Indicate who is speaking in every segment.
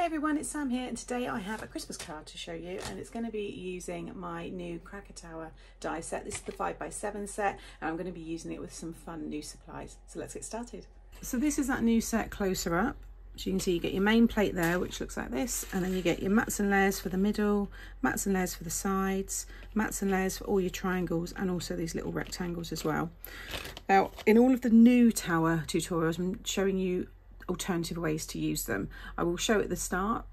Speaker 1: everyone, it's Sam here, and today I have a Christmas card to show you, and it's going to be using my new Cracker Tower die set. This is the 5x7 set, and I'm going to be using it with some fun new supplies. So let's get started. So this is that new set closer up. So you can see you get your main plate there, which looks like this, and then you get your mats and layers for the middle, mats and layers for the sides, mats and layers for all your triangles, and also these little rectangles as well. Now, in all of the new tower tutorials, I'm showing you alternative ways to use them. I will show at the start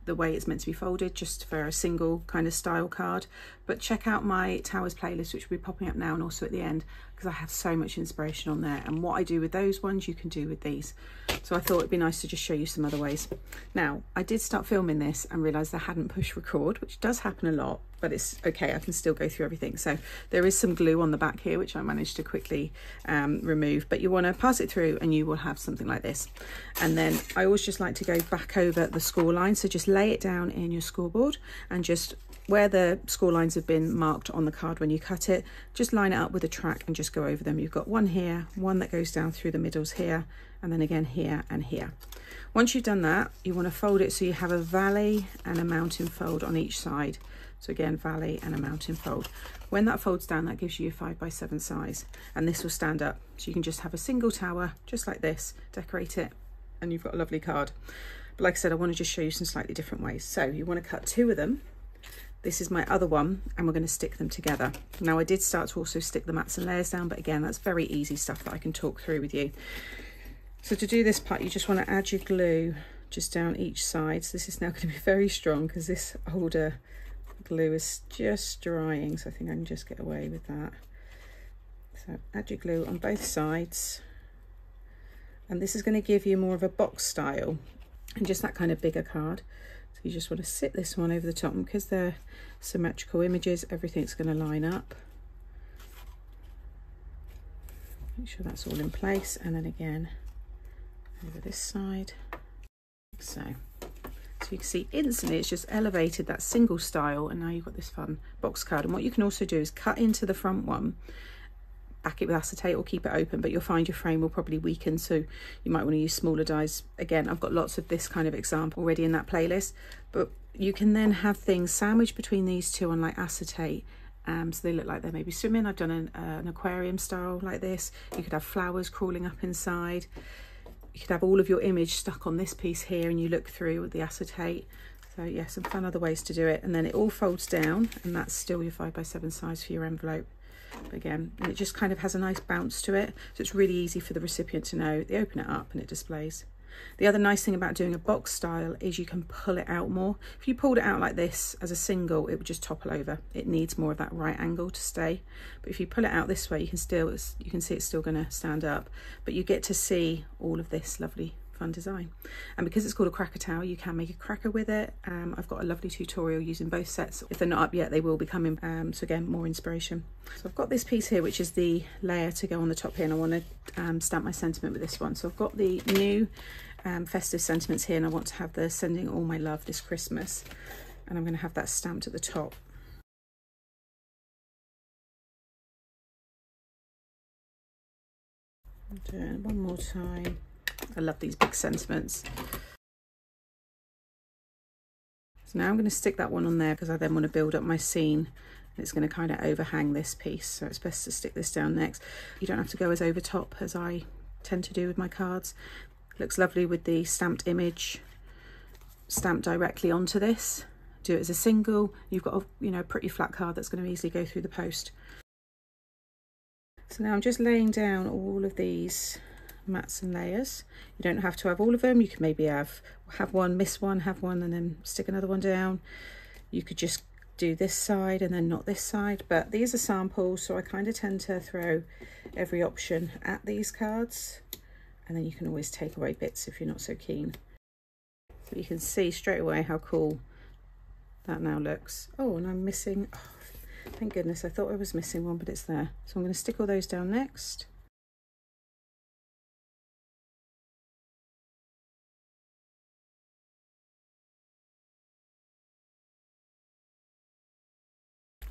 Speaker 1: the way it's meant to be folded, just for a single kind of style card, but check out my towers playlist, which will be popping up now and also at the end, because I have so much inspiration on there, and what I do with those ones you can do with these. So I thought it'd be nice to just show you some other ways. Now, I did start filming this and realised I hadn't pushed record, which does happen a lot, but it's okay, I can still go through everything. So there is some glue on the back here, which I managed to quickly remove, but you want to pass it through and you will have something like this. And then I always just like to go back over the score line, so just lay it down in your scoreboard and just where the score lines have been marked on the card when you cut it, just line it up with a track and just go over them. You've got one here, one that goes down through the middles here, and then again here and here. Once you've done that, you want to fold it so you have a valley and a mountain fold on each side. So again, valley and a mountain fold. When that folds down, that gives you a 5x7 size, and this will stand up. So you can just have a single tower, just like this, decorate it, and you've got a lovely card. But like I said, I want to just show you some slightly different ways. So you want to cut two of them. This is my other one, and we're going to stick them together. Now, I did start to also stick the mats and layers down, but again, that's very easy stuff that I can talk through with you. So to do this part, you just want to add your glue just down each side. So this is now going to be very strong because this older glue is just drying, so I think I can just get away with that. So add your glue on both sides, and this is going to give you more of a box style and just that kind of bigger card. So you just want to sit this one over the top, and because they're symmetrical images, everything's going to line up. Make sure that's all in place, and then again over this side. So you can see instantly it's just elevated that single style, and now you've got this fun box card. And what you can also do is cut into the front one, back it with acetate or keep it open, but you'll find your frame will probably weaken, so you might want to use smaller dies. Again, I've got lots of this kind of example already in that playlist, but you can then have things sandwiched between these two on like acetate, so they look like they're maybe swimming. I've done an aquarium style like this. You could have flowers crawling up inside. You could have all of your image stuck on this piece here, and you look through with the acetate. So yeah, some fun other ways to do it. And then it all folds down, and that's still your 5x7 size for your envelope. But again, and it just kind of has a nice bounce to it, so it's really easy for the recipient to know. They open it up and it displays. The other nice thing about doing a box style is you can pull it out more. If you pulled it out like this as a single, it would just topple over. It needs more of that right angle to stay. But if you pull it out this way, you can see it's still going to stand up, but you get to see all of this lovely fun design. And because it's called a Cracker Tower, you can make a cracker with it. I've got a lovely tutorial using both sets. If they're not up yet, they will be coming. So again, more inspiration. So I've got this piece here, which is the layer to go on the top here, and I want to stamp my sentiment with this one. So I've got the new festive sentiments here, and I want to have the sending all my love this Christmas, and I'm going to have that stamped at the top. Do it one more time. I love these big sentiments. So now I'm going to stick that one on there because I then want to build up my scene. It's going to kind of overhang this piece, so it's best to stick this down next. You don't have to go as over top as I tend to do with my cards. It looks lovely with the stamped image stamped directly onto this. Do it as a single. You've got a pretty flat card that's going to easily go through the post. So now I'm just laying down all of these mats and layers. You don't have to have all of them. You can maybe have one, miss one, have one, and then stick another one down. You could just do this side and then not this side, but these are samples, so I kind of tend to throw every option at these cards, and then you can always take away bits if you're not so keen. So you can see straight away how cool that now looks. Oh, and I'm missing, oh, thank goodness, I thought I was missing one, but it's there. So I'm going to stick all those down next.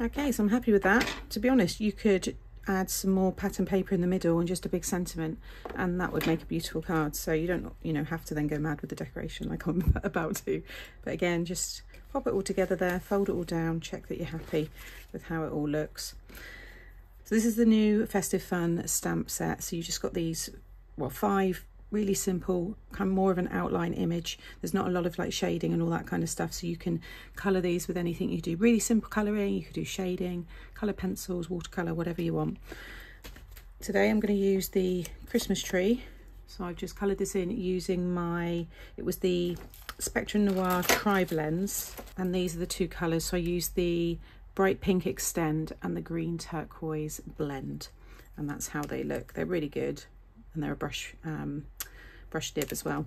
Speaker 1: Okay, so I'm happy with that. To be honest, you could add some more pattern paper in the middle and just a big sentiment, and that would make a beautiful card. So you don't, you know, have to then go mad with the decoration like I'm about to. But again, just pop it all together there, fold it all down, check that you're happy with how it all looks. So this is the new Festive Fun stamp set. So you just got these, well, 5 really simple, kind of more of an outline image. There's not a lot of like shading and all that kind of stuff, so you can colour these with anything you do. Really simple colouring, you could do shading, colour pencils, watercolour, whatever you want. Today I'm going to use the Christmas tree. So I've just coloured this in using my, it was the Spectrum Noir Tri-Blends, and these are the 2 colours. So I used the Bright Pink Extend and the Green Turquoise Blend, and that's how they look. They're really good, and they're a brush dib as well.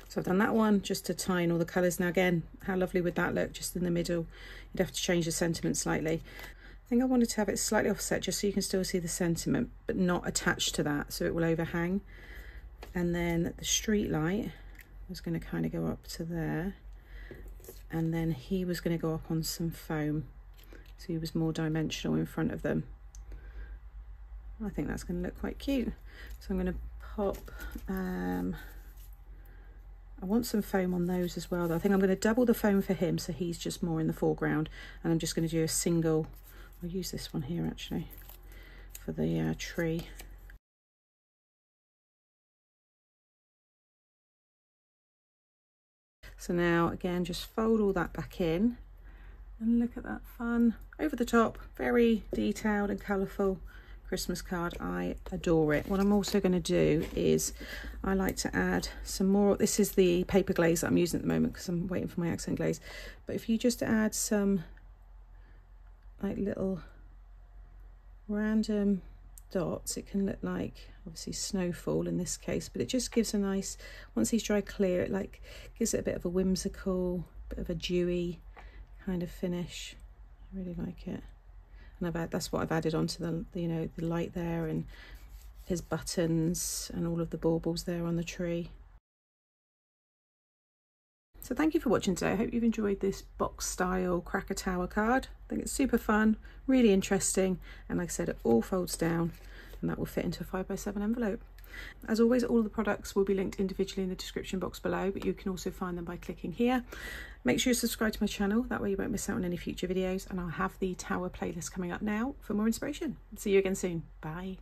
Speaker 1: So I've done that one just to tie in all the colours. Now again, how lovely would that look just in the middle? You'd have to change the sentiment slightly. I think I wanted to have it slightly offset just so you can still see the sentiment, but not attached to that, so it will overhang. And then the street light was going to kind of go up to there, and then he was going to go up on some foam, so he was more dimensional in front of them. I think that's going to look quite cute. So I'm going to pop, I want some foam on those as well though. I think I'm going to double the foam for him so he's just more in the foreground, and I'm just going to do a single, I'll use this one here actually for the tree. So now again, just fold all that back in, and look at that fun, over the top, very detailed and colourful Christmas card. I adore it. What I'm also going to do is I like to add some more. This is the paper glaze that I'm using at the moment because I'm waiting for my accent glaze. But if you just add some like little random dots, it can look like obviously snowfall in this case, but it just gives a nice, once these dry clear, it like gives it a bit of a whimsical, bit of a dewy kind of finish. I really like it. And that's what I've added onto the, you know, the light there, and his buttons and all of the baubles there on the tree. So thank you for watching today. I hope you've enjoyed this box style Cracker Tower card. I think it's super fun, really interesting, and like I said, it all folds down and that will fit into a 5x7 envelope. As always, all of the products will be linked individually in the description box below, but you can also find them by clicking here. Make sure you subscribe to my channel, that way you won't miss out on any future videos, and I'll have the tower playlist coming up now for more inspiration. See you again soon. Bye.